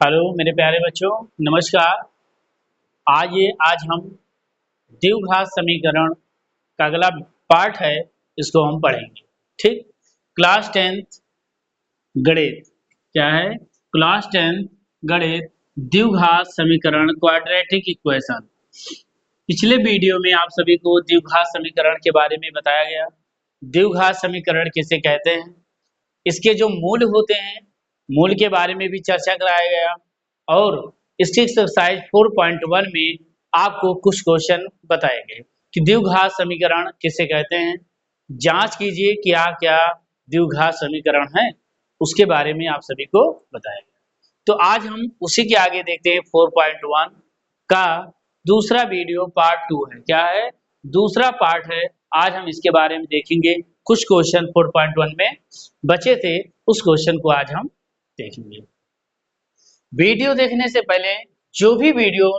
Hello मेरे प्यारे बच्चों, नमस्कार। आज हम द्विघात समीकरण का अगला पार्ट है, इसको हम पढ़ेंगे। ठीक। क्लास 10th गणित क्या है? क्लास 10th गणित द्विघात समीकरण क्वाड्रेटिक इक्वेशन। पिछले वीडियो में आप सभी को द्विघात समीकरण के बारे में बताया गया। द्विघात समीकरण किसे कहते हैं, इसके जो मूल होते हैं, मूल के बारे में भी चर्चा कराया गया। और इसकी एक्सरसाइज 4.1 में आपको कुछ क्वेश्चन बताए गए कि द्विघात समीकरण किसे कहते हैं। जांच कीजिए क्या क्या द्विघात समीकरण है, उसके बारे में आप सभी को बताया गया। तो आज हम उसी के आगे देखते हैं। 4.1 का दूसरा वीडियो पार्ट 2 है। क्या है? दूसरा पार्ट है। आज हम इसके बारे में देखेंगे। कुछ क्वेश्चन 4.1 में बचे थे, उस क्वेश्चन को आज हम देखेंगे। वीडियो देखने से पहले जो भी वीडियो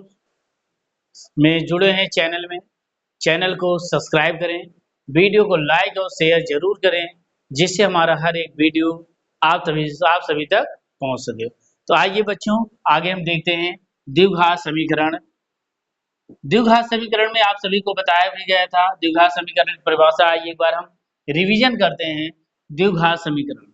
में जुड़े हैं चैनल को सब्सक्राइब करें, वीडियो को लाइक और शेयर जरूर करें, जिससे हमारा हर एक वीडियो आप सभी तक पहुंच सके। तो आइए बच्चों, आगे हम देखते हैं द्विघात समीकरण। द्विघात समीकरण में आप सभी को बताया भी गया था। द्विघात समीकरण की परिभाषा आइए एक बार हम रिवीजन करते हैं। द्विघात समीकरण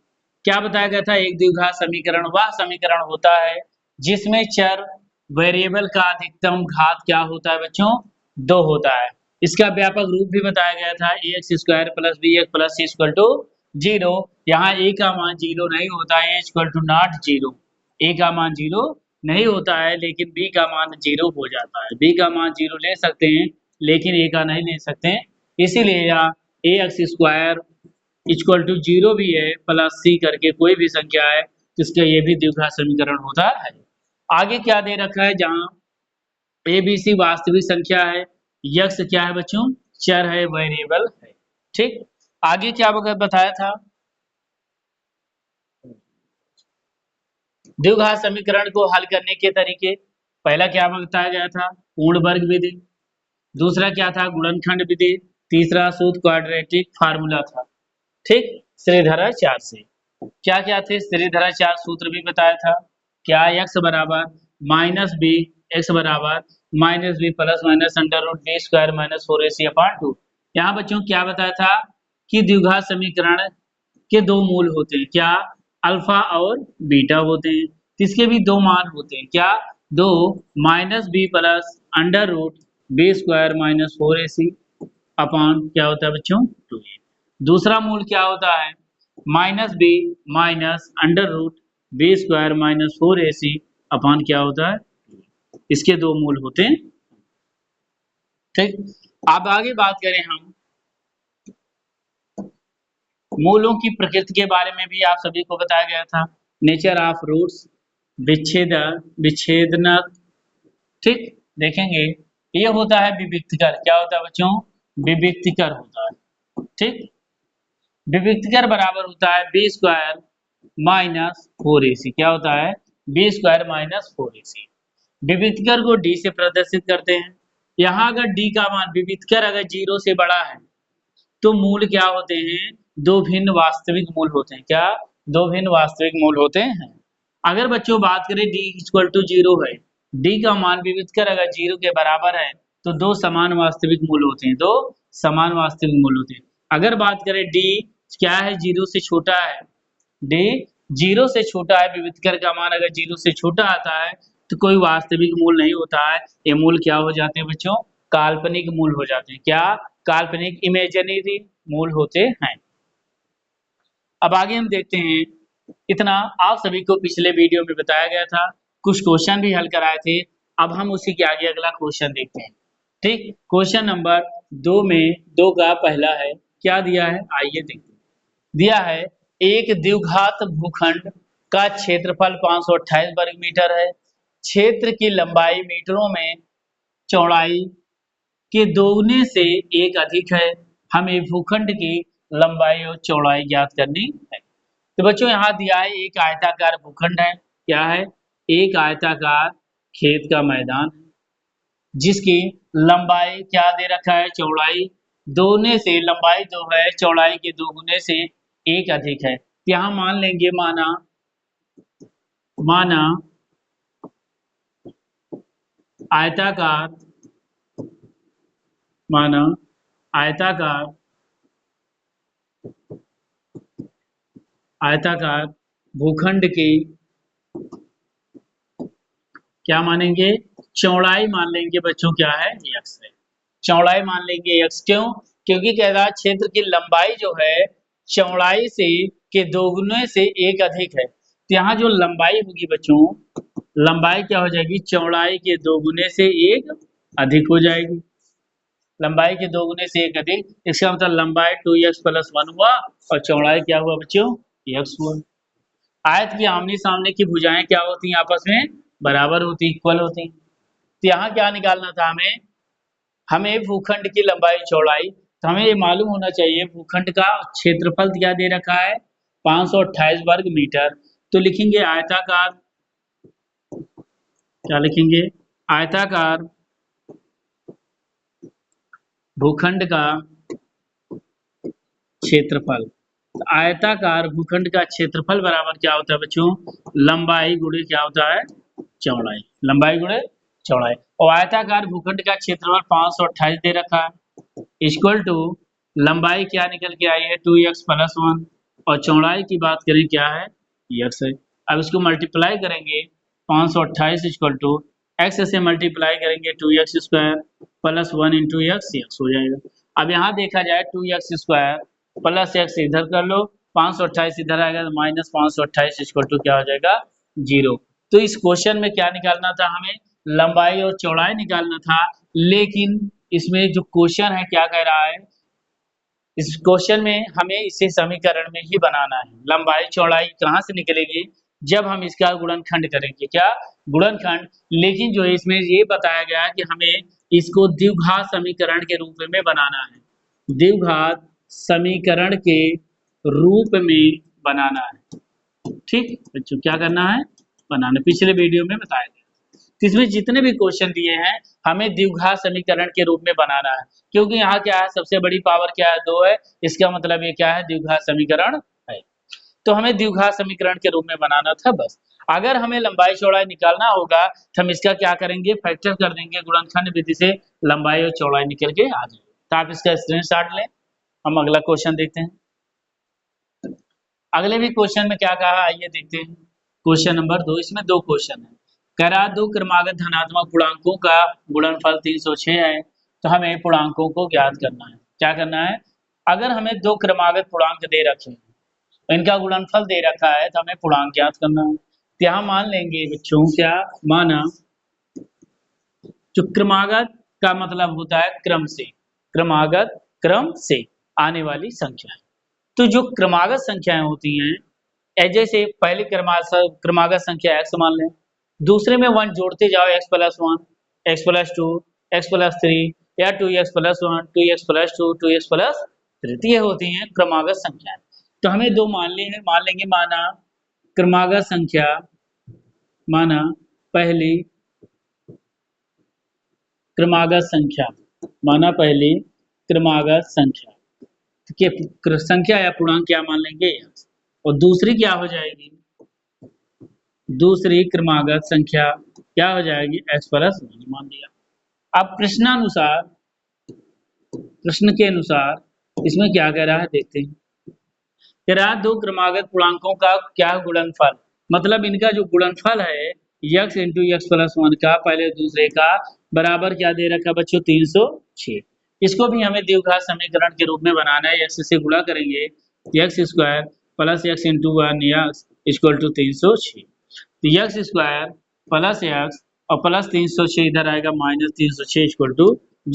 क्या बताया गया था? एक द्विघात समीकरण वह समीकरण होता है जिसमें चर वेरिएबल का अधिकतम घात क्या होता है बच्चों? 2 होता है। इसका व्यापक रूप भी बताया गया था, ax square plus b x plus c equal to 0। यहाँ a का मान 0 नहीं होता है, इक्वल टू नॉट 0। a का मान 0 नहीं होता है, लेकिन b का मान 0 हो जाता है। b का मान 0 ले सकते हैं, लेकिन a का नहीं ले सकते हैं। इसीलिए यहाँ ax स्क्वायर इक्वल टू 0 भी है, प्लस c करके कोई भी संख्या है, जिसका ये भी द्विघात समीकरण होता है। आगे क्या दे रखा है? जहाँ ए बी सी वास्तविक संख्या है, यक्स क्या है बच्चों? चर है, वेरिएबल है। ठीक। आगे क्या बताया था? द्विघात समीकरण को हल करने के तरीके। पहला क्या बताया गया था? पूर्ण वर्ग विधि। दूसरा क्या था? गुणनखंड विधि। तीसरा सूत्र क्वाड्रेटिक फार्मूला था। ठीक। श्रीधराचार्य से क्या क्या थे? श्रीधराचार्य सूत्र भी बताया था। क्या? x बराबर माइनस बी, एक्स बराबर minus b plus minus under root b square minus 4ac upon 2। यहाँ बच्चों क्या बताया था कि द्विघात समीकरण के दो मूल होते हैं। क्या? अल्फा और बीटा होते हैं। इसके भी दो मान होते हैं। क्या? दो, minus b plus under root b square minus 4ac upon क्या होता है बच्चों? 2a। दूसरा मूल क्या होता है? Minus b minus under root b square minus 4ac upon क्या होता है? इसके दो मूल होते हैं। ठीक। अब आगे बात करें हम मूलों की प्रकृति के बारे में भी आप सभी को बताया गया था। नेचर ऑफ रूट्स, विच्छेदनक। ठीक। देखेंगे ये होता है विविक्तकर। क्या होता है बच्चों? विविक्तकर होता है। ठीक। विविक्तकर बराबर होता है बी स्क्वायर माइनस 4ac। क्या होता है? B square minus 4ac। विविक्तकर को डी से प्रदर्शित करते हैं। यहाँ अगर डी का मान, विविक्तकर अगर 0 से बड़ा है, तो मूल क्या होते हैं? दो भिन्न वास्तविक मूल होते हैं। क्या? दो भिन्न वास्तविक मूल होते हैं। अगर बच्चों बात करें d इक्वल टू 0 है, d का मान विविधकर अगर 0 के बराबर है, तो दो समान वास्तविक मूल होते हैं। दो समान वास्तविक मूल होते हैं। अगर बात करें d क्या है? 0 से छोटा है, d 0 से छोटा है, विविधकर का मान अगर 0 से छोटा आता है, तो कोई वास्तविक मूल नहीं होता है। ये मूल क्या हो जाते हैं बच्चों? काल्पनिक मूल हो जाते हैं। क्या? काल्पनिक इमेजिनरी मूल होते हैं। अब आगे हम देखते हैं। इतना आप सभी को पिछले वीडियो में बताया गया था, कुछ क्वेश्चन भी हल कराए थे। अब हम उसी के आगे अगला क्वेश्चन देखते हैं। ठीक। क्वेश्चन नंबर 2 में 2 का पहला है। क्या दिया है? आइए देखते हैं। दिया है एक द्विघात भूखंड का क्षेत्रफल 528 वर्ग मीटर है। क्षेत्र की लंबाई मीटरों में चौड़ाई के दोगुने से एक अधिक है। हमें भूखंड की लंबाई और चौड़ाई ज्ञात करनी है। तो बच्चों यहाँ दिया है एक आयताकार भूखंड है। क्या है? एक आयताकार खेत का मैदान है, जिसकी लंबाई क्या दे रखा है? चौड़ाई दोगुने से, लंबाई 2 है, चौड़ाई के दोगुने से एक अधिक है। यहाँ मान लेंगे, माना आयताकार माना आयताकार आयताकार भूखंड की क्या मानेंगे, चौड़ाई मान लेंगे बच्चों, क्या है, यक्स है। चौड़ाई मान लेंगे यक्स, क्यों, क्योंकि कह रहा क्षेत्र की लंबाई जो है चौड़ाई से के दोगुने से एक अधिक है। तो यहाँ जो लंबाई होगी बच्चों, लंबाई क्या हो जाएगी, चौड़ाई के दोगुने से एक अधिक हो जाएगी। लंबाई के दोगुने से एक अधिक, इसका मतलब लंबाई 2x+1 हुआ और चौड़ाई क्या हुआ बच्चों, x हुआ। आयत की आमने सामने की भुजाएं क्या होती हैं, आपस में बराबर होती, इक्वल होती। तो यहाँ क्या निकालना था हमें, हमें भूखंड की लंबाई चौड़ाई, तो हमें ये मालूम होना चाहिए भूखंड का क्षेत्रफल क्या दे रखा है, 528 वर्ग मीटर। तो लिखेंगे आयताकार, क्या लिखेंगे, आयताकार भूखंड का क्षेत्रफल। आयताकार भूखंड का क्षेत्रफल बराबर क्या होता है बच्चों, लंबाई गुणे क्या होता है, चौड़ाई, लंबाई गुणे चौड़ाई। और आयताकार भूखंड का क्षेत्रफल 528 दे रखा है, इक्वल टू लंबाई क्या निकल के आई है, 2x+1, और चौड़ाई की बात करें क्या है, x है। अब इसको मल्टीप्लाई करेंगे, 528 इक्वल टू x से मल्टीप्लाई करेंगे 2x² + 1 इंटू x हो जाएगा। अब यहाँ देखा जाए 2x² + x इधर कर लो, 528 इधर आएगा तो -528 इक्वल टू क्या हो जाएगा, 0। तो इस क्वेश्चन में क्या निकालना था हमें, लंबाई और चौड़ाई निकालना था, लेकिन इसमें जो क्वेश्चन है क्या कह रहा है, इस क्वेश्चन में हमें इसे समीकरण में ही बनाना है। लंबाई चौड़ाई कहाँ से निकलेगी, जब हम इसका गुणनखंड करेंगे, क्या, गुणनखंड। लेकिन जो है इसमें ये बताया गया है कि हमें इसको द्विघात समीकरण के रूप में बनाना है, द्विघात समीकरण के रूप में बनाना है। ठीक बच्चों, क्या करना है, बनाना, पिछले वीडियो में बताया गया। तो इसमें जितने भी क्वेश्चन दिए हैं हमें द्विघात समीकरण के रूप में बनाना है, क्योंकि यहाँ क्या है, सबसे बड़ी पावर क्या है, 2 है, इसका मतलब ये क्या है, द्विघात समीकरण है। तो हमें द्विघात समीकरण के रूप में बनाना था बस। अगर हमें लंबाई चौड़ाई निकालना होगा तो हम इसका क्या करेंगे, फैक्टर कर देंगे, गुणनखंड विधि से लंबाई और चौड़ाई निकल के आ जाएगी। तो आप इसका स्क्रीनशॉट लें, हम अगला क्वेश्चन देखते हैं। अगले भी क्वेश्चन में क्या कहा, आइए देखते हैं। क्वेश्चन नंबर 2, इसमें 2 क्वेश्चन है। कह रहा दो क्रमागत धनात्मक पूर्णांकों का गुणनफल 306 है, तो हमें पूर्णांकों को ज्ञात करना है। क्या करना है, अगर हमें 2 क्रमागत पूर्णांक दे रखे हैं, इनका गुणनफल दे रखा है, तो हमें पूर्णांक ज्ञात करना है। तो यहाँ मान लेंगे बच्चों, क्या माना, जो क्रमागत का मतलब होता है क्रम से, क्रमागत क्रम से आने वाली संख्या। तो जो क्रमागत संख्याएं होती हैं, जैसे पहली क्रमागत संख्या x मान लें, दूसरे में 1 जोड़ते जाओ, x+1, x+2, x+3 या 2x+1, 2x+2, 2x+3, ये होती हैं क्रमागत संख्याएं। तो हमें 2 मान लेंगे, माना क्रमागत संख्या, माना पहली क्रमागत संख्या, माना पहली क्रमागत संख्या के संख्या या पूर्णांक क्या मान लेंगे, और दूसरी क्या हो जाएगी, दूसरी क्रमागत संख्या क्या हो जाएगी, x+1 मान लिया। अब प्रश्नानुसार, प्रश्न के अनुसार इसमें क्या कह रहा है देखते हैं। कह रहा है दो क्रमागत पूर्णांकों का क्या गुणनफल, मतलब इनका जो गुणनफल है x इंटू x+1 का, पहले दूसरे का बराबर क्या दे रखा बच्चों, 306। इसको भी हमें द्विघात समीकरण के रूप में बनाना है, x से गुणा करेंगे, x² + x into 1 equal to 306। तो x² + x और प्लस 306 इधर आएगा, -306 इक्वल टू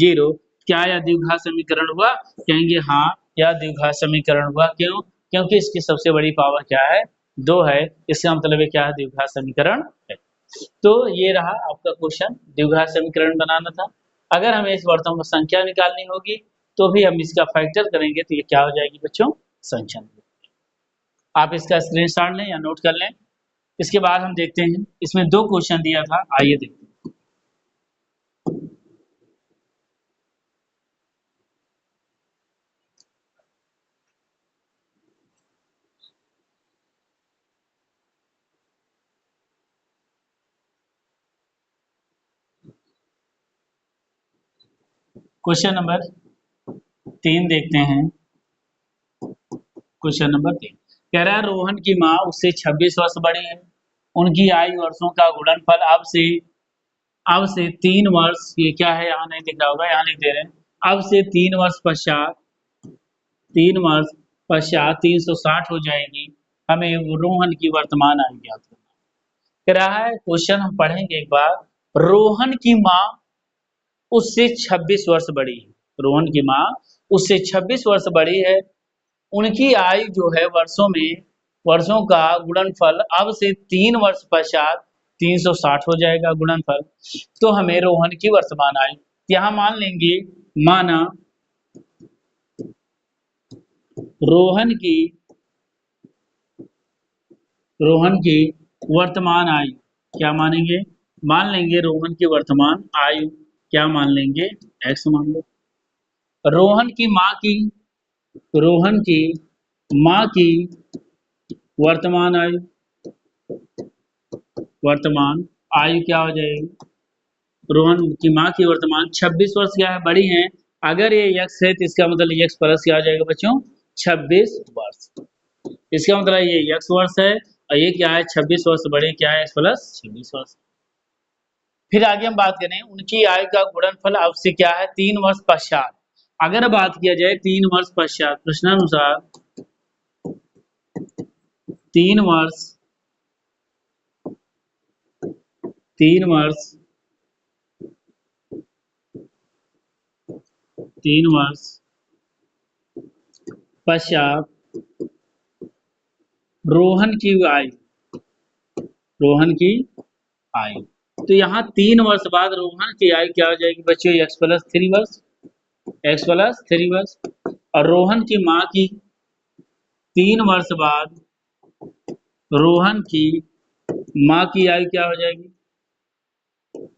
0। क्या यह द्विघात समीकरण हुआ, कहेंगे हाँ यह द्विघात समीकरण हुआ। क्यों, क्योंकि इसकी सबसे बड़ी पावर क्या है, 2 है, इसका मतलब क्या है, द्विघात समीकरण है। तो ये रहा आपका क्वेश्चन, द्विघात समीकरण बनाना था। अगर हमें इस वर्तमान संख्या निकालनी होगी तो भी हम इसका फैक्टर करेंगे, तो ये क्या हो जाएगी बच्चों, संख्या। आप इसका स्क्रीनशॉट लें या नोट कर लें। इसके बाद हम देखते हैं, इसमें 2 क्वेश्चन दिया था, आइए देखते हैं। क्वेश्चन नंबर 3 देखते हैं। क्वेश्चन नंबर 3 कह रहा है रोहन की माँ उससे 26 वर्ष बड़ी है। उनकी आयु वर्षों का गुणनफल अब से 3 वर्ष, ये क्या है यहाँ नहीं दिख रहा होगा, यहाँ लिख दे रहे हैं। अब से 3 वर्ष पश्चात 360 हो जाएगी। हमें रोहन की वर्तमान आयु ज्ञात करना कह रहा है। क्वेश्चन हम पढ़ेंगे एक बार। रोहन की माँ उससे 26 वर्ष बड़ी है। रोहन की माँ उससे 26 वर्ष बड़ी है। उनकी आयु जो है वर्षों का गुणनफल अब से 3 वर्ष पश्चात 360 हो जाएगा गुणनफल। तो हमें रोहन की वर्तमान आयु यहाँ मान लेंगे। माना रोहन की वर्तमान आयु क्या मानेंगे, मान लेंगे रोहन की वर्तमान आयु क्या मान लेंगे, x मान लो। रोहन की माँ की वर्तमान आयु क्या हो जाएगी। रोहन की माँ की वर्तमान 26 वर्ष क्या है, बड़ी है। अगर ये x है तो इसका मतलब x प्लस क्या हो जाएगा बच्चों, 26 वर्ष। इसका मतलब ये x वर्ष है और ये क्या है 26 वर्ष बड़े, क्या है x प्लस 26 वर्ष। फिर आगे हम बात करें उनकी आयु का गुणनफल अब से क्या है 3 वर्ष पश्चात। अगर बात किया जाए 3 वर्ष पश्चात, प्रश्नानुसार 3 वर्ष 3 वर्ष पश्चात रोहन की आयु तो यहाँ 3 वर्ष बाद रोहन की आयु क्या हो जाएगी बच्चों, x प्लस 3 वर्ष। और रोहन की माँ की 3 वर्ष बाद रोहन की माँ की आयु क्या हो जाएगी,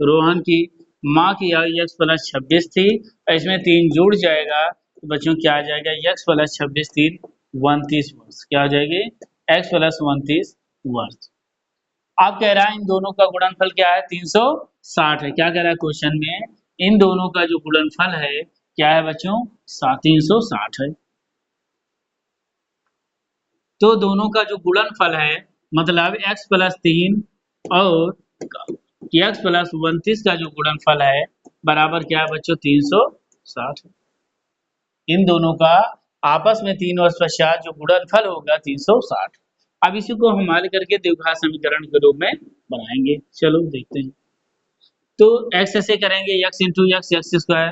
रोहन की माँ की आयु x प्लस 26 थी और इसमें 3 जुड़ जाएगा तो बच्चों क्या आ जाएगा, x प्लस 26 3 29 वर्ष, क्या हो जाएगी x प्लस 29 वर्ष। अब कह रहा है इन दोनों का गुणनफल क्या है 360 है। क्या कह रहा है क्वेश्चन में, इन दोनों का जो गुणनफल है क्या है बच्चों 360 है। तो दोनों का जो गुणनफल है मतलब x प्लस 3 और x प्लस 29 का जो गुणनफल है बराबर क्या है बच्चों 360। इन दोनों का आपस में 3 वर्ष पश्चात जो गुणनफल होगा 360। अब इसी को हम हल करके द्विघात समीकरण के रूप में बनाएंगे। चलो देखते हैं। तो x ऐसे करेंगे x into x square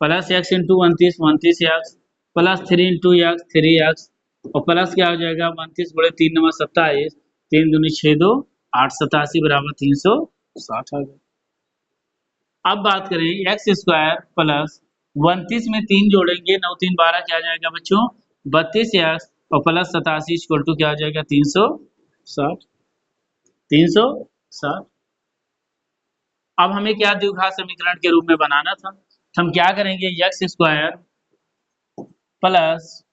plus x into 29 x plus 3 into x 3x और प्लस क्या हो जाएगा 29 बड़े 3 नंबर 27 3 दूनी 6 2 8 87 बराबर 360 आ गया। अब बात करें एक्स स्क्वायर प्लस 29 में 3 जोड़ेंगे 9 3 12 क्या आ जाएगा बच्चों 32 एक्स और प्लस 87 इक्वल टू क्या आ जाएगा 360। अब हमें क्या द्विघात समीकरण के रूप में बनाना था, तो हम क्या करेंगे x square plus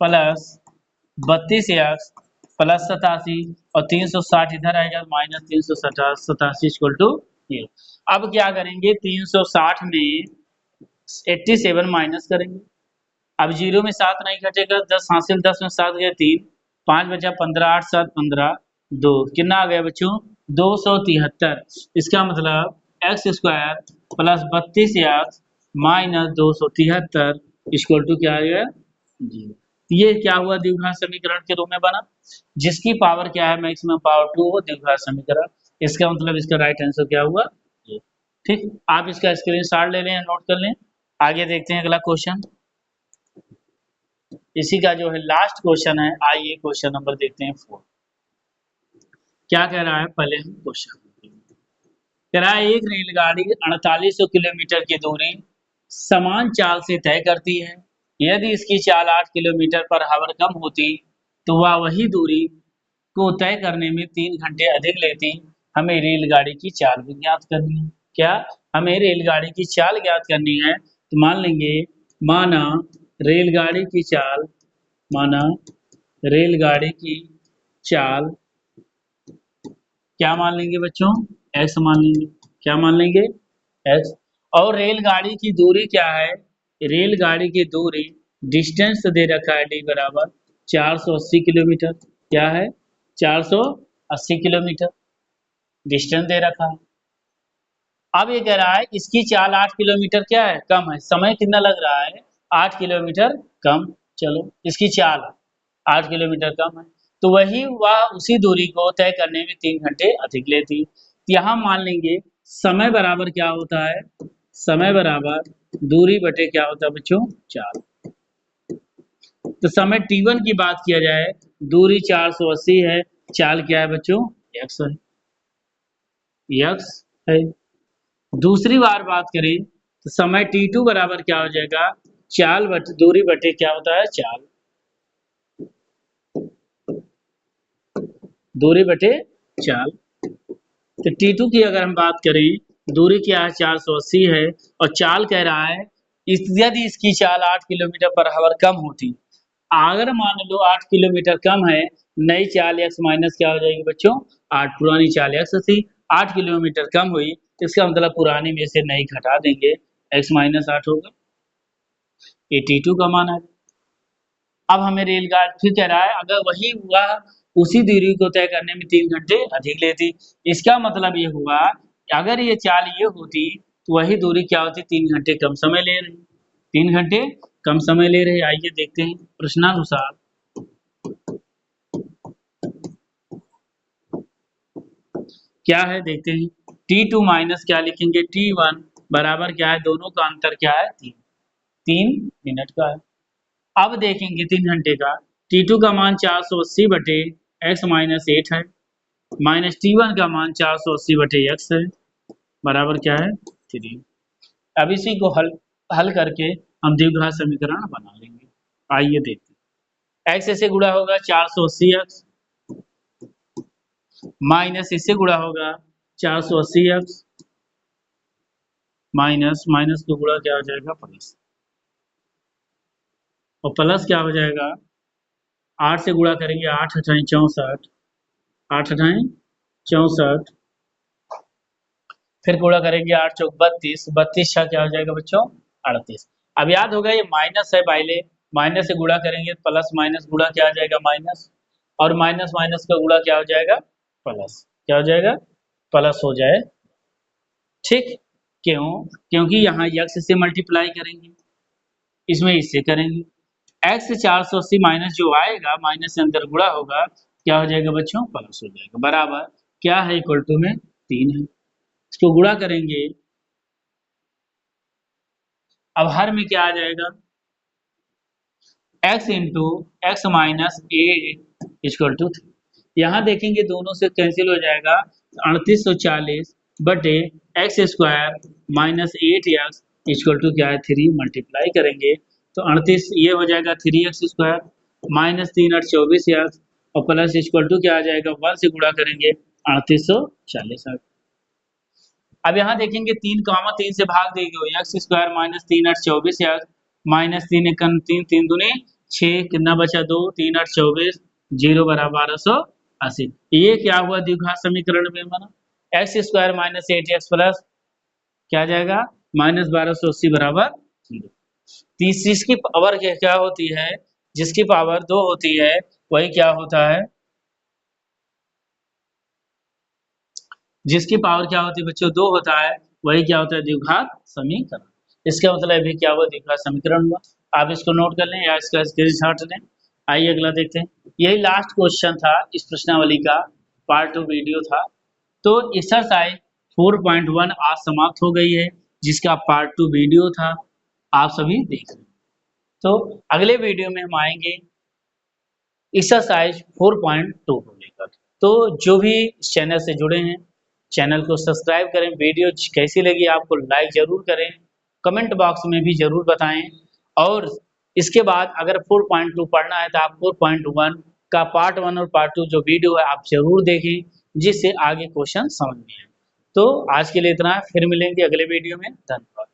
32 x plus 87 और 360 इधर आएगा माइनस 387 इक्वल टू 0। अब क्या करेंगे 360 में 87 माइनस करेंगे। अब 0 में 7 नहीं घटेगा, 10 हासिल 10 में 7 गया 3 5 बचा 15 8 7 15 2 कितना आ गया बच्चों 273। इसका मतलब x square plus 32 x minus 273 equal to क्या आएगा 0। ये क्या हुआ द्विघात समीकरण के रूप में बना, जिसकी पावर क्या है मैक्सिमम पावर 2 हो द्विघात समीकरण। इसका मतलब इसका राइट आंसर क्या हुआ ये। ठीक, आप इसका स्क्रीनशॉट ले लें, नोट कर लें। आगे देखते हैं अगला क्वेश्चन। इसी का जो है लास्ट क्वेश्चन है। आइए क्वेश्चन नंबर देखते हैं 4। क्या कह रहा है पहले हम क्वेश्चन कह रहा है एक रेलगाड़ी 4800 किलोमीटर की दूरी समान चाल से तय करती है। यदि इसकी चाल 8 किलोमीटर पर हावर कम होती तो वह वही दूरी को तय करने में 3 घंटे अधिक लेती। हमें रेलगाड़ी की चाल भी ज्ञात करनी है। क्या हमें रेलगाड़ी की चाल ज्ञात करनी है, तो मान लेंगे माना रेलगाड़ी की चाल क्या मान लेंगे बच्चों एक्स मान लेंगे। क्या मान लेंगे? एक्स। और रेलगाड़ी की दूरी क्या है? रेलगाड़ी की दूरी डिस्टेंस दे रखा है डी बराबर 480 किलोमीटर। क्या है? 480 किलोमीटर डिस्टेंस दे रखा है। अब ये कह रहा है इसकी चाल 8 किलोमीटर क्या है? कम है। समय कितना लग रहा है? 8 किलोमीटर कम। चलो इसकी चाल 8 किलोमीटर कम है, तो वही वह उसी दूरी को तय करने में 3 घंटे अधिक लेती। यहाँ मान लेंगे समय बराबर क्या होता है? समय बराबर दूरी बटे क्या होता है बच्चों? चाल। तो समय t1 की बात किया जाए, दूरी 480 है, चाल क्या है बच्चों? x है। x है। दूसरी बार बात करें तो समय t2 बराबर क्या हो जाएगा? चाल बटे दूरी बटे क्या होता है? चाल। दूरी बटे चाल। तो T2 की अगर हम बात करें, दूरी क्या है? 480 है, और चाल कह रहा है यदि इसकी चाल 8 किलोमीटर पर आवर कम होती, अगर मान लो 8 किलोमीटर कम है, नई चाल x माइनस क्या हो जाएगी बच्चों? 8। पुरानी चाल x थी, 8 किलोमीटर कम हुई, तो इसका मतलब पुरानी में से नई घटा देंगे, x माइनस 8 होगा। ये T2 का मान है। अब हमें रेलगाड़ी फिर कह रहा है अगर वही वह उसी दूरी को तय करने में 3 घंटे अधिक लेती। इसका मतलब ये हुआ कि अगर ये चाल ये होती तो वही दूरी क्या होती? 3 घंटे कम समय ले रही। 3 घंटे कम समय ले रही। आइए देखते हैं प्रश्नानुसार। क्या है देखते हैं। T2 माइनस क्या लिखेंगे? T1 बराबर क्या है? दोनों का अंतर क्या है? 3। 3 मिनट का है। अब देखेंगे 3 घंटे का। T2 का मान 480 बटे x माइनस 8 है, माइनस T1 का मान 480 बटे x है, बराबर क्या है? 3। अब इसी को हल हल करके हम द्विघात समीकरण बना लेंगे। आइए देखते हैं। x से गुणा होगा 480x, माइनस इससे गुणा होगा 480x, माइनस माइनस को गुणा क्या हो जाएगा? प्लस, और प्लस क्या हो जाएगा? 8 से गुणा करेंगे, 8 अठाई 64, 8 अठाई 64, फिर गुणा करेंगे 8 चौक 32, 32 छः क्या हो जाएगा बच्चों? 38। अब याद होगा ये माइनस है पहले, माइनस से गुणा करेंगे प्लस, माइनस गुणा क्या आ जाएगा? माइनस, और माइनस माइनस का गुणा क्या हो जाएगा? प्लस। क्या हो जाएगा? प्लस हो जाए। ठीक। क्यों? क्योंकि यहाँ x से मल्टीप्लाई करेंगे, इसमें इससे करेंगे। x 480 माइनस जो आएगा, माइनस से अंदर गुणा होगा, क्या हो जाएगा बच्चों? प्लस हो जाएगा। बराबर क्या है? इक्वल टू में 3 है। इसको गुणा करेंगे, अब हर में क्या आ जाएगा? x into x minus 8 equal to 3। यहाँ देखेंगे दोनों से कैंसिल हो जाएगा, 3840 बटे x square minus 8x equal to क्या है? 3। मल्टीप्लाई करेंगे तो 38 ये हो जाएगा 3x स्क्वायर, माइनस 3 8 24x, और प्लस इक्वल टू क्या आ जाएगा? 1 से गुणा करेंगे 3840। अब यहाँ देखेंगे 3 कामा 3 से भाग देंगे, x square minus 3 8 24 x, minus 3 एकन 3 3 दूनी 6, कितना बचा? 2 3 8 24, 0 बराबर 1280। ये क्या हुआ? द्विघात समीकरण में बना। X square minus 8x plus क्या आ जाएगा? माइनस 1280 बराबर 0। तीसरी की पावर क्या होती है? जिसकी पावर 2 होती है वही क्या होता है? जिसकी पावर क्या होती है बच्चों? 2 होता है, वही क्या होता है? द्विघात समीकरण। इसका मतलब भी क्या हुआ? द्विघात समीकरण हुआ। आप इसको नोट कर लें या इसका स्क्रीनशॉट लें। आइए अगला देखते हैं। यही लास्ट क्वेश्चन था इस प्रश्नावली का, पार्ट 2 वीडियो था। तो एक्सरसाइज 4.1 आज समाप्त हो गई है, जिसका पार्ट 2 वीडियो था, आप सभी देख रहे हैं। तो अगले वीडियो में हम आएंगे एक्सरसाइज 4.2 को लेकर। तो जो भी चैनल से जुड़े हैं, चैनल को सब्सक्राइब करें। वीडियो कैसी लगी आपको लाइक जरूर करें, कमेंट बॉक्स में भी जरूर बताएं। और इसके बाद अगर 4.2 पढ़ना है तो आप 4.1 का पार्ट 1 और पार्ट 2 जो वीडियो है आप जरूर देखें, जिससे आगे क्वेश्चन समझ में आए। तो आज के लिए इतना है, फिर मिलेंगे अगले वीडियो में। धन्यवाद।